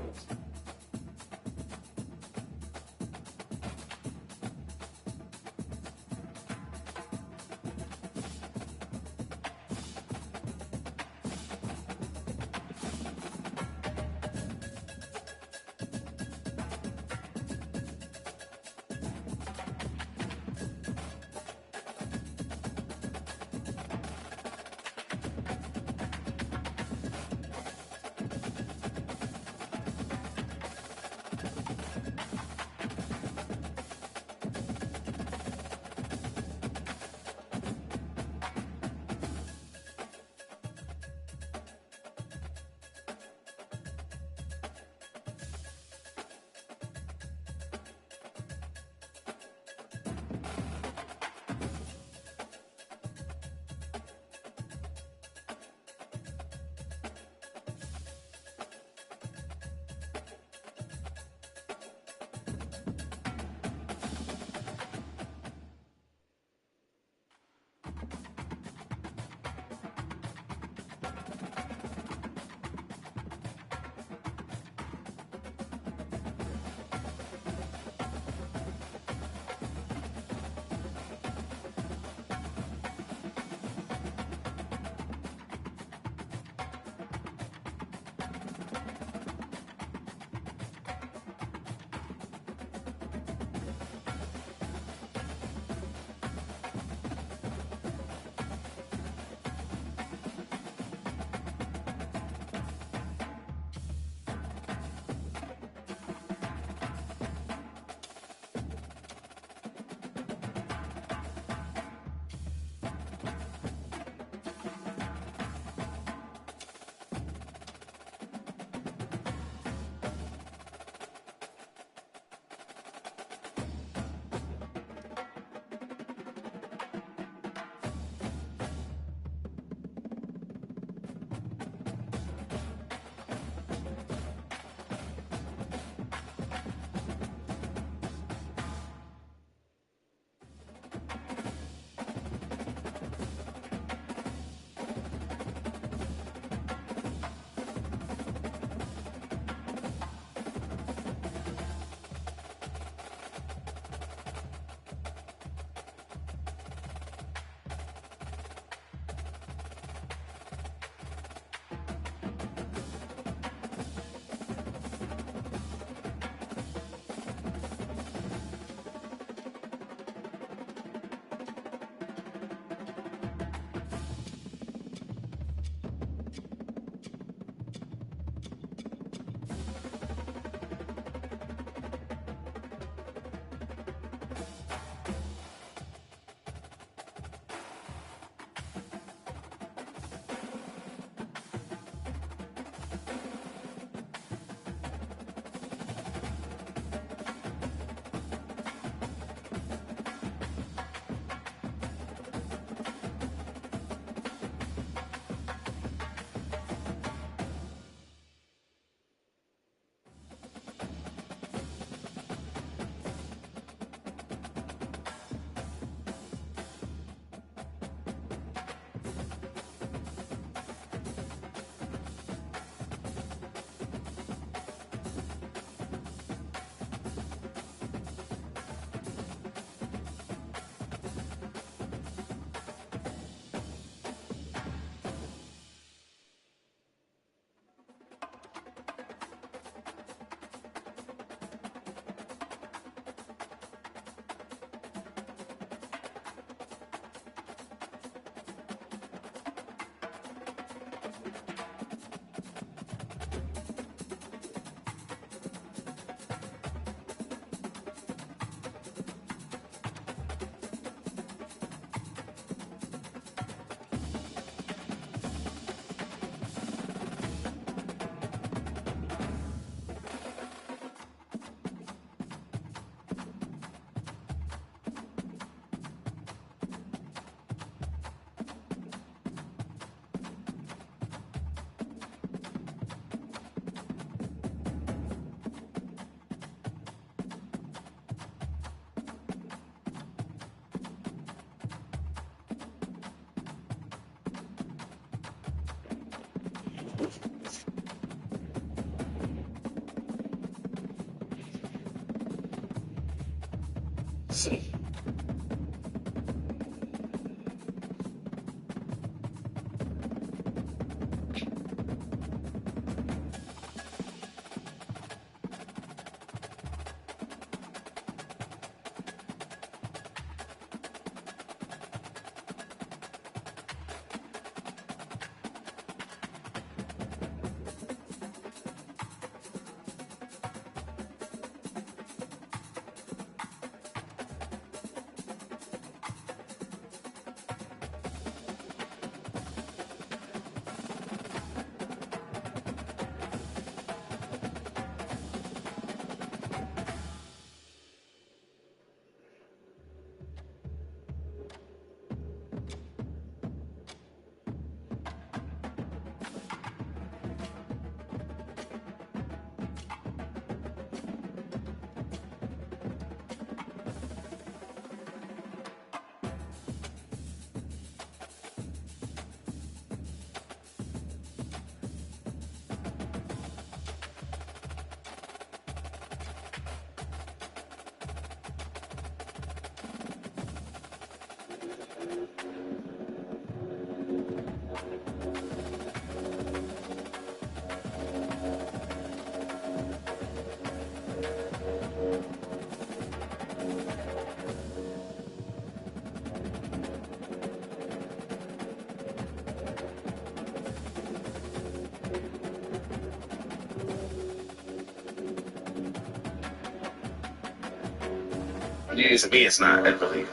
Yeah, to me, it's not. It really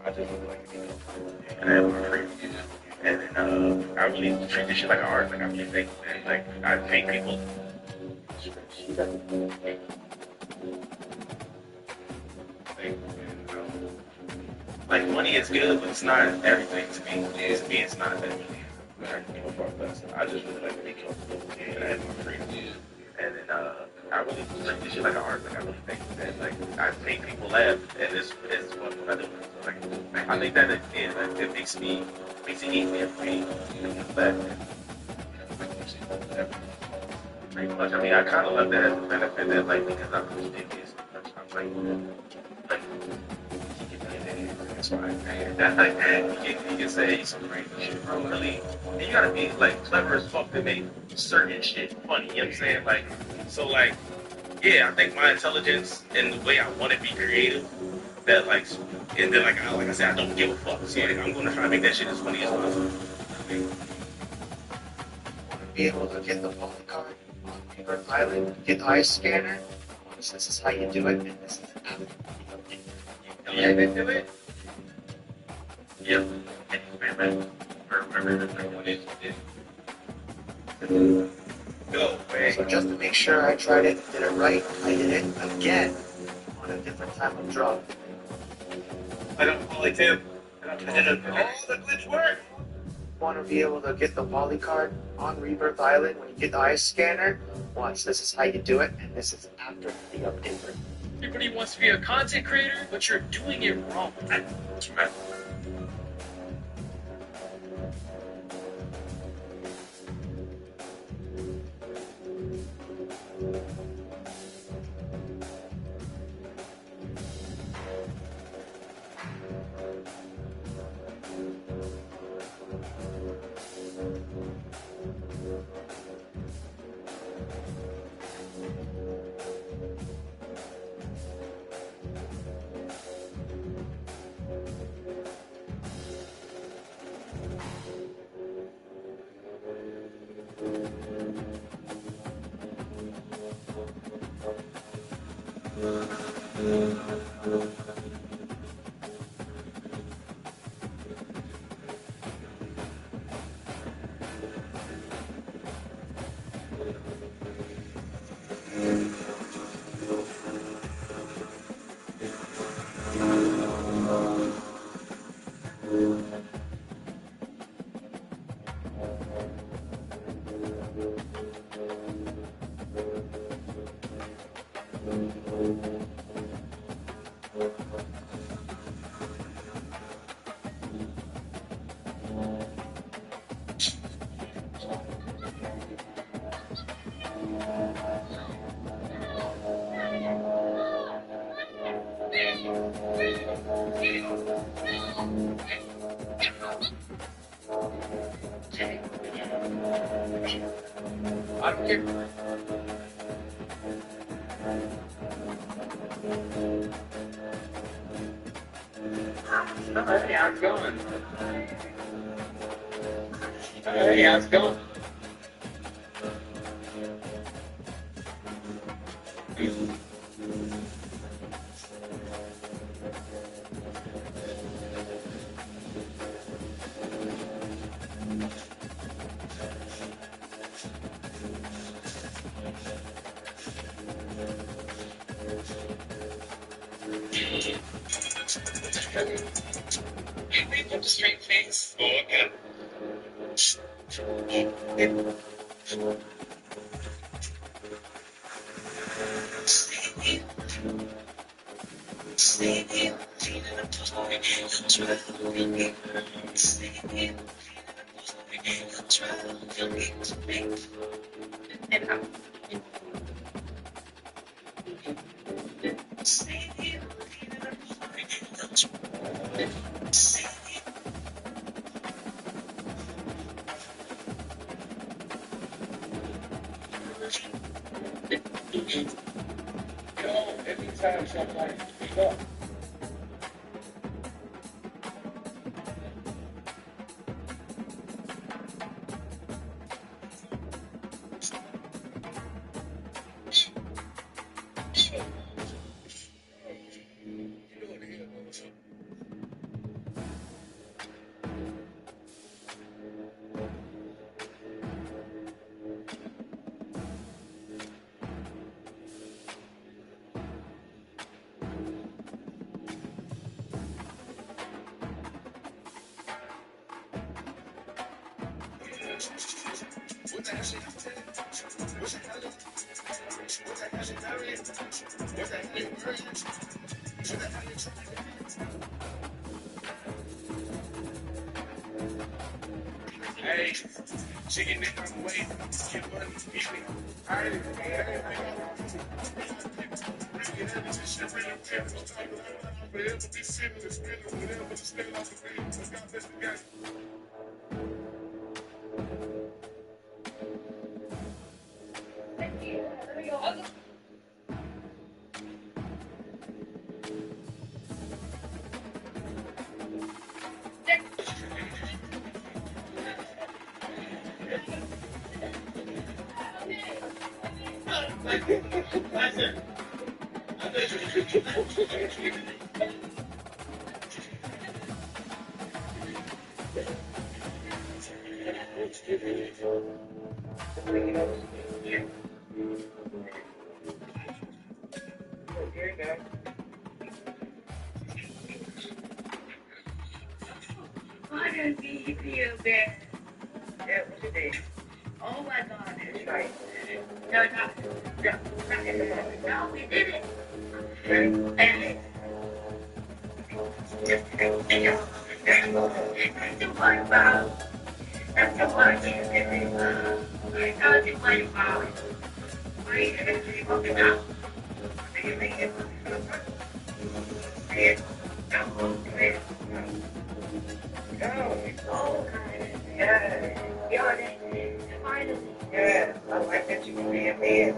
I just look like a and I have my free. And then I really treat this shit like an art. Like I really think, like I paint people. Like money is good, but it's not everything to me. Yeah, to me, it's not that really. I just really like to be comfortable and I have my freedom. And then I really treat this shit like an art. Like I really think that like I make people laugh, and it's what I do. So, like I think that it makes it easier for me to laugh. Pretty much. I mean, I kind of love that as a benefit that like because I'm ridiculous. I'm like that's fine. You can say some crazy shit, bro. Really, you gotta be like clever as fuck to make certain shit funny. You know what I'm saying? Like, so like, yeah, I think my intelligence and the way I want to be creative, that like, and then like I said, I don't give a fuck. So like, I'm gonna try to make that shit as funny as possible. Be able to get the polycard on paper island, get the eye scanner. This is how you do it, and this is how you do it. Yep. Go away. So just to make sure I tried it, did it right, I did it again on a different type of drug. I don't poly tip. I did it. Oh, the glitch worked. Want to be able to get the poly card on Rebirth Island when you get the eye scanner. Watch, this is how you do it, and this is after the update. Everybody wants to be a content creator, but you're doing it wrong. That's right. I don't care. Hey, how's it going? Hey, how's it going? With the straight face. Oh, okay. And I'm Every time somebody speaks up. Hey, chicken in my way, get money, eat me. Why does he feel bad? That was it. Oh my God, that's right. No, we did it. That's the one about. That's the one I told you what about it. Why you didn't open up? Yeah, I like that you can be a man.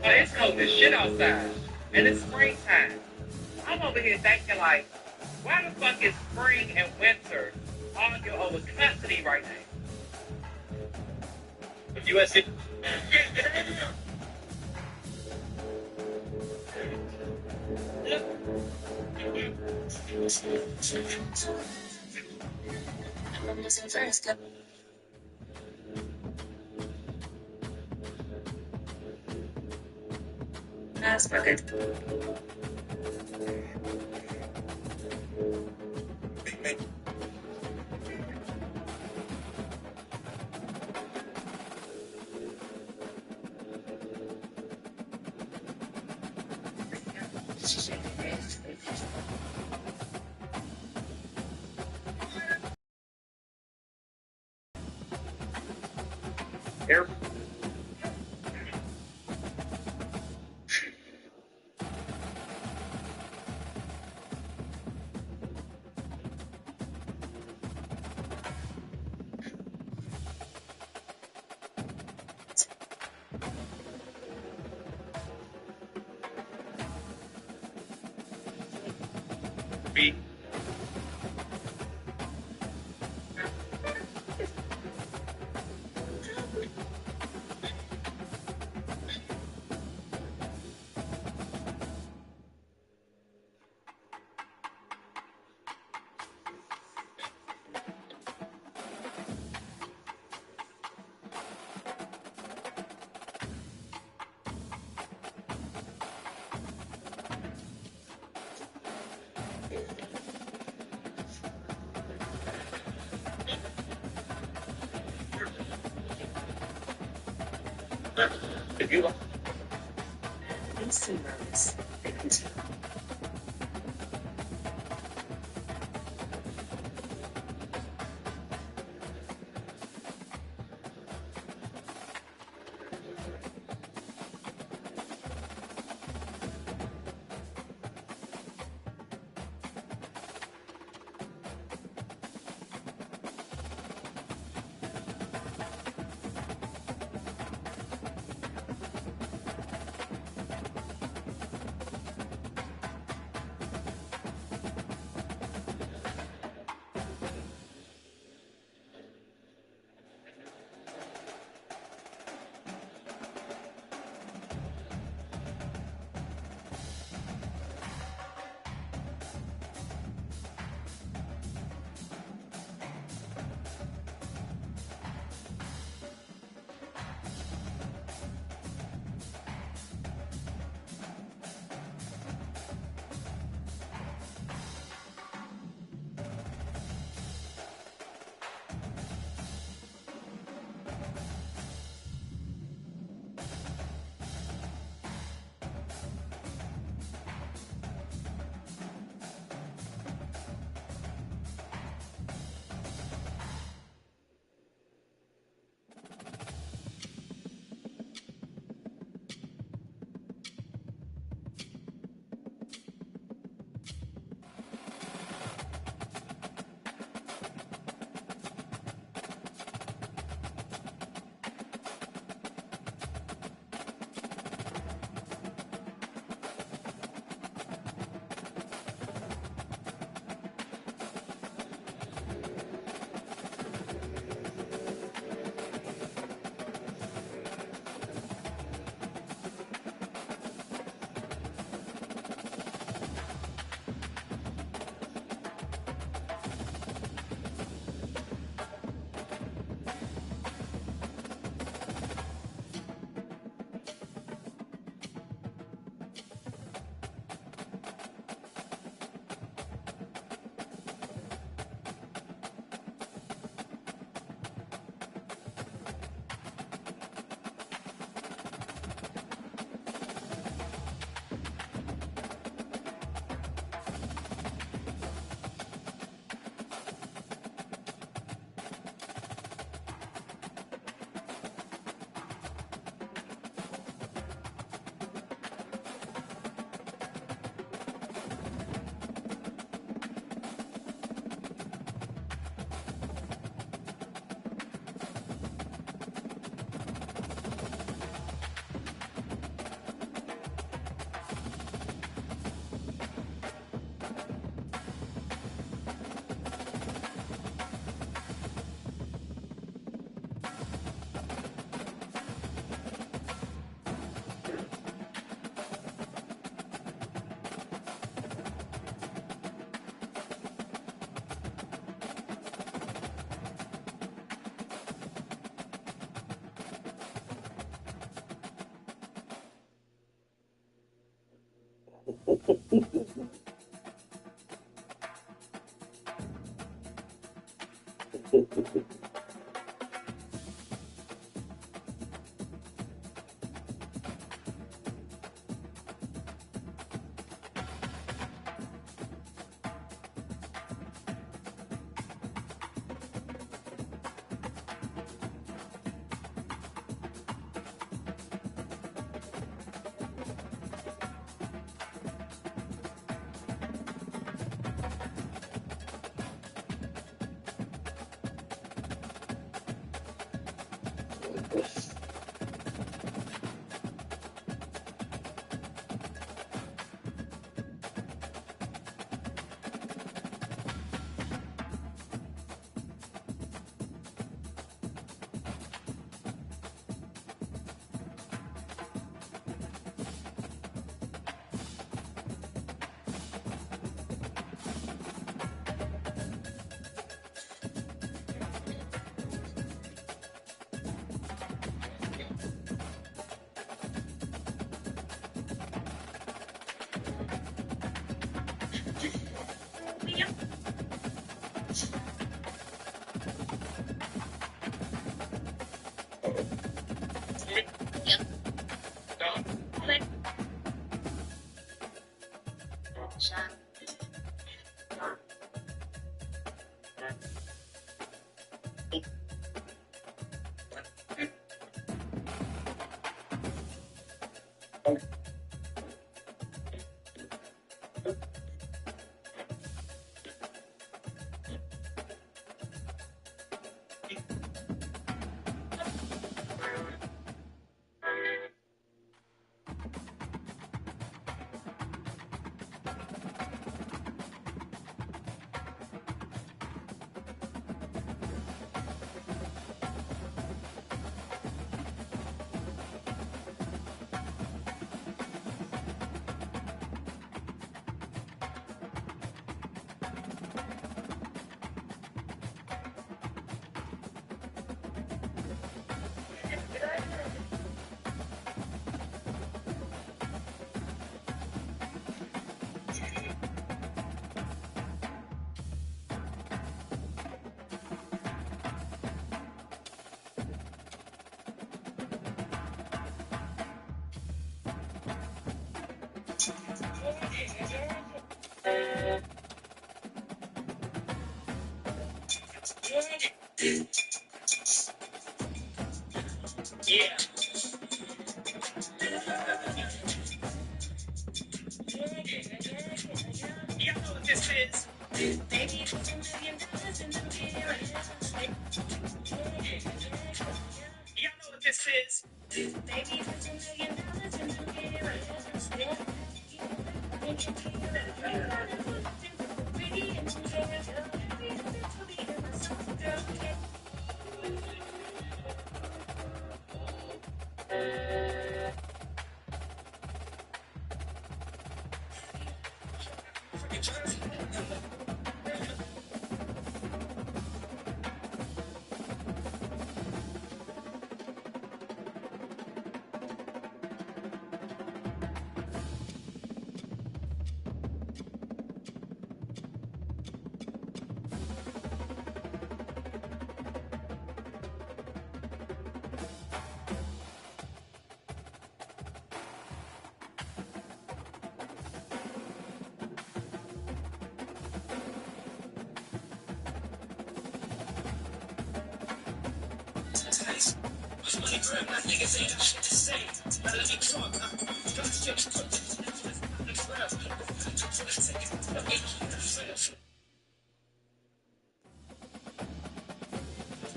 It's cold as shit outside, and it's springtime. I'm over here thinking like, why the fuck is spring and winter arguing over custody right now? USC. Here. B. If you like. Yeah. Y'all know what this is? Baby, put $1 million in the mirror. Y'all know what this is? Baby, put $1 million in the mirror.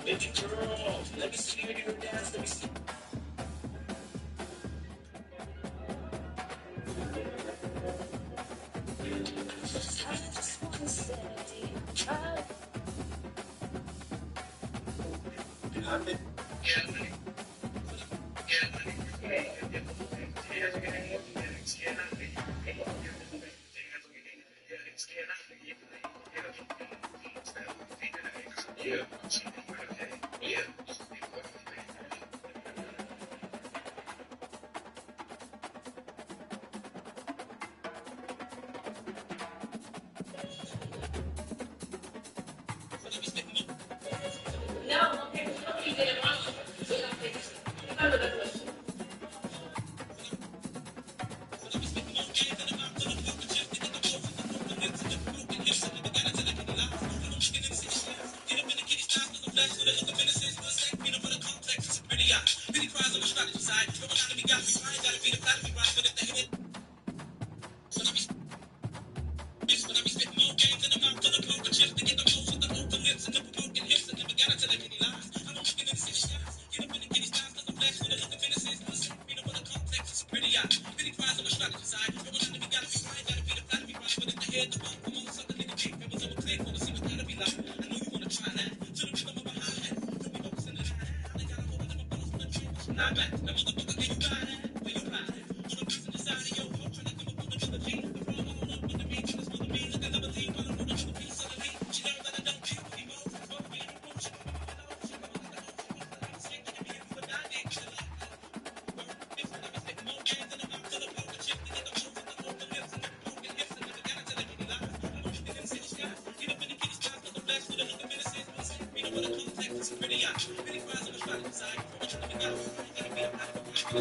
Baby girl, let me see you do your dance. Let me see. I just want to say, yeah, Side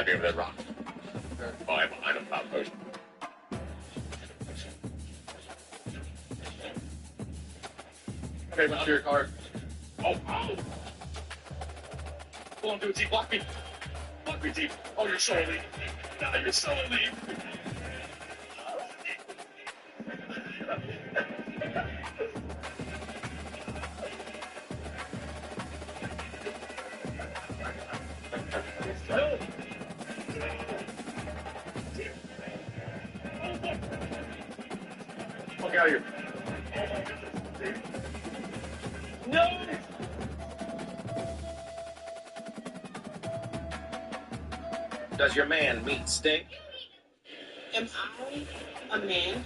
beer with rock. Five behind him, top post. Okay, my your card. Oh, oh! Hold on to it, T. Block me. Block me, T. Oh, you're so elite. Nah, you're so elite. No. Fuck out of here. No! Does your man meat stink? Am I a man?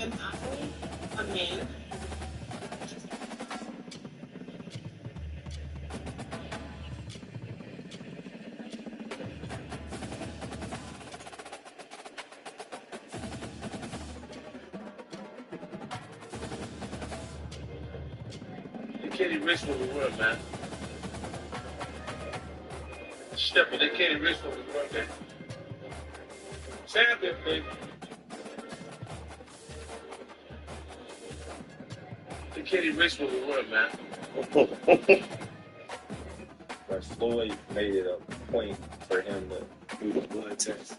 Am I a man? The Kenny Rich what we were, man. Step with the Kenny Rich what we were, man. Champion, baby. The Kenny Rich what we were, man. But Floyd made it a point for him to do the blood test.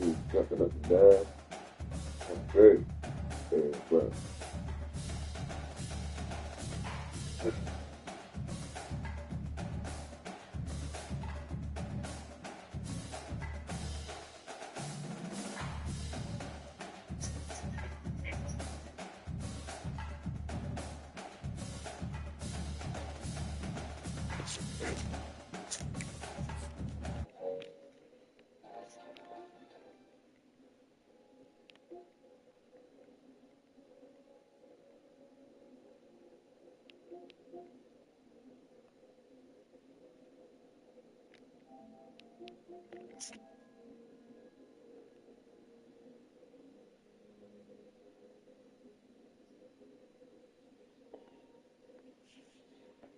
He's jumping up and down. That's very, very impressive.